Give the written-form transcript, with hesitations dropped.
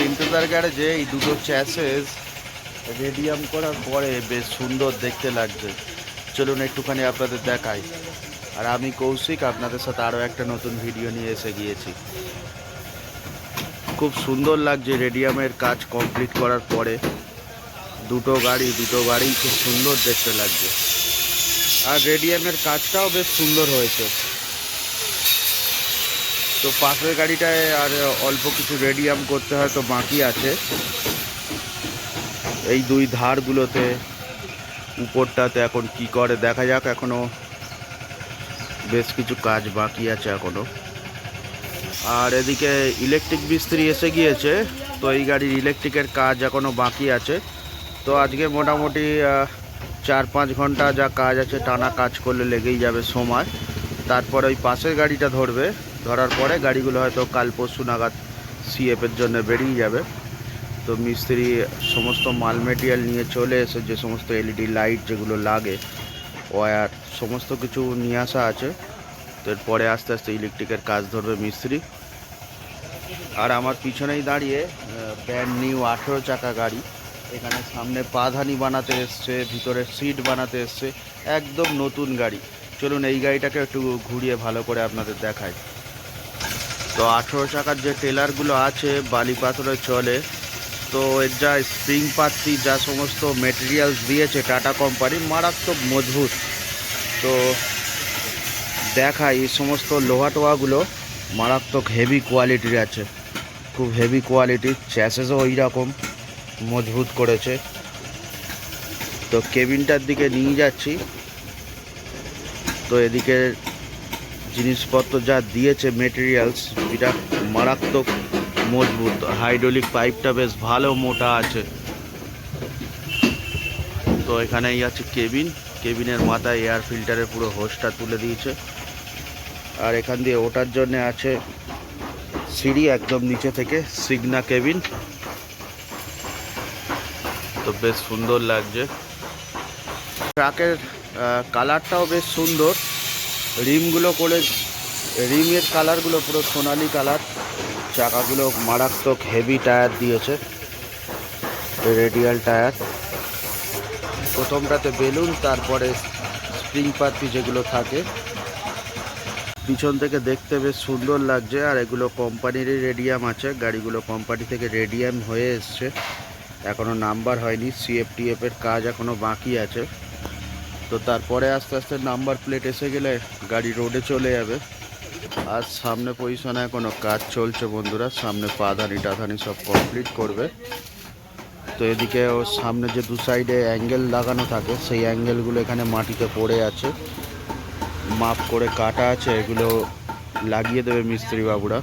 ইন্তেজার গ্যারেজে এই দুটো চ্যাসেস রেডিয়াম করার পরে বেশ সুন্দর দেখতে লাগছে। চলুন একটুখানি আপনাদের দেখাই। আর আমি কৌশিক, আপনাদের সাথে আরও একটা নতুন ভিডিও নিয়ে এসে গিয়েছি। খুব সুন্দর লাগছে রেডিয়ামের কাজ কমপ্লিট করার পরে। দুটো গাড়ি খুব সুন্দর দেখতে লাগছে। আর রেডিয়ামের কাজটাও বেশ সুন্দর হয়েছে। তো পাশের গাড়িটায় আর অল্প কিছু রেডিয়াম করতে হয়তো বাকি আছে, এই দুই ধারগুলোতে। উপরটাতে এখন কি করে দেখা যাক, এখনো বেশ কিছু কাজ বাকি আছে এখনো। আর এদিকে ইলেকট্রিক মিস্ত্রি এসে গিয়েছে, তো এই গাড়ির ইলেকট্রিকের কাজ এখনো বাকি আছে। তো আজকে মোটামুটি 4-5 ঘন্টা যা কাজ আছে টানা কাজ করলে লেগেই যাবে সময়। তারপর ওই পাশের গাড়িটা ধরার পরে গাড়িগুলো হয়তো কাল পরশু নাগাদ সিএফের জন্য বেরিয়ে যাবে। তো মিস্ত্রি সমস্ত মাল মেটেরিয়াল নিয়ে চলে এসে, যে সমস্ত এলইডি লাইট যেগুলো লাগে, ওয়্যার সমস্ত কিছু নিয়ে আসা আছে। তো এরপরে আস্তে আস্তে ইলেকট্রিকের কাজ ধরবে মিস্ত্রি। আর আমার পিছনেই দাঁড়িয়ে ব্র্যান্ড নিউ 18 চাকা গাড়ি। এখানে সামনে পাধানি বানাতে এসছে, ভিতরে সিট বানাতে এসছে, একদম নতুন গাড়ি। চলুন এই গাড়িটাকে একটু ঘুরিয়ে ভালো করে আপনাদের দেখাই। তো 18 চাকার যে টেলারগুলো আছে বালি পাথরে চলে। তো এর যা স্প্রিং পাত্তি, যা সমস্ত মেটেরিয়ালস দিয়েছে টাটা কোম্পানি, মারাত্মক মজবুত। তো দেখাই, এই সমস্ত লোহা টোহাগুলো মারাত্মক হেভি কোয়ালিটির আছে, খুব হেভি কোয়ালিটির। চ্যাসেসও ওই রকম মজবুত করেছে। তো কেবিনটার দিকে নিয়ে যাচ্ছি। তো এদিকে জিনিসপত্র যা দিয়েছে মেটেরিয়ালস, এটা মারাত্মক মজবুত। হাইড্রোলিক পাইপটা বেশ ভালো মোটা আছে। তো এখানেই আছে কেবিনের মাথায় এয়ার ফিল্টারের পুরো হোসটা তুলে দিয়েছে। আর এখান দিয়ে ওঠার জন্য আছে সিঁড়ি একদম নিচে থেকে, সিগনা কেবিন। তো বেশ সুন্দর লাগছে। ট্রাকের কালারটাও বেশ সুন্দর। রিমের কালারগুলো পুরো সোনালি কালার। চাকাগুলো মারাত্মক হেভি টায়ার দিয়েছে, রেডিয়াল টায়ার। প্রথমটাতে বেলুন, তারপরে স্প্রিং পাতি যেগুলো থাকে। পিছন থেকে দেখতে বেশ সুন্দর লাগছে। আর এগুলো কোম্পানিরই রেডিয়াম আছে, গাড়িগুলো কোম্পানি থেকে রেডিয়াম হয়ে এসছে, এখনও নাম্বার হয়নি। সিএফটিএফের কাজ এখনও বাকি আছে। তো তারপরে আস্তে আস্তে নাম্বার প্লেট এসে গেলে গাড়ি রোডে চলে যাবে। আর সামনে পজিশনে এখনও কাজ চলছে বন্ধুরা, সামনে পাধানি টাধানি সব কমপ্লিট করবে। তো এদিকে ওর সামনে যে দু সাইডে অ্যাঙ্গেল লাগানো থাকে, সেই অ্যাঙ্গেলগুলো এখানে মাটিতে পড়ে আছে, মাপ করে কাটা আছে। এগুলো লাগিয়ে দেবে মিস্ত্রি বাবুরা।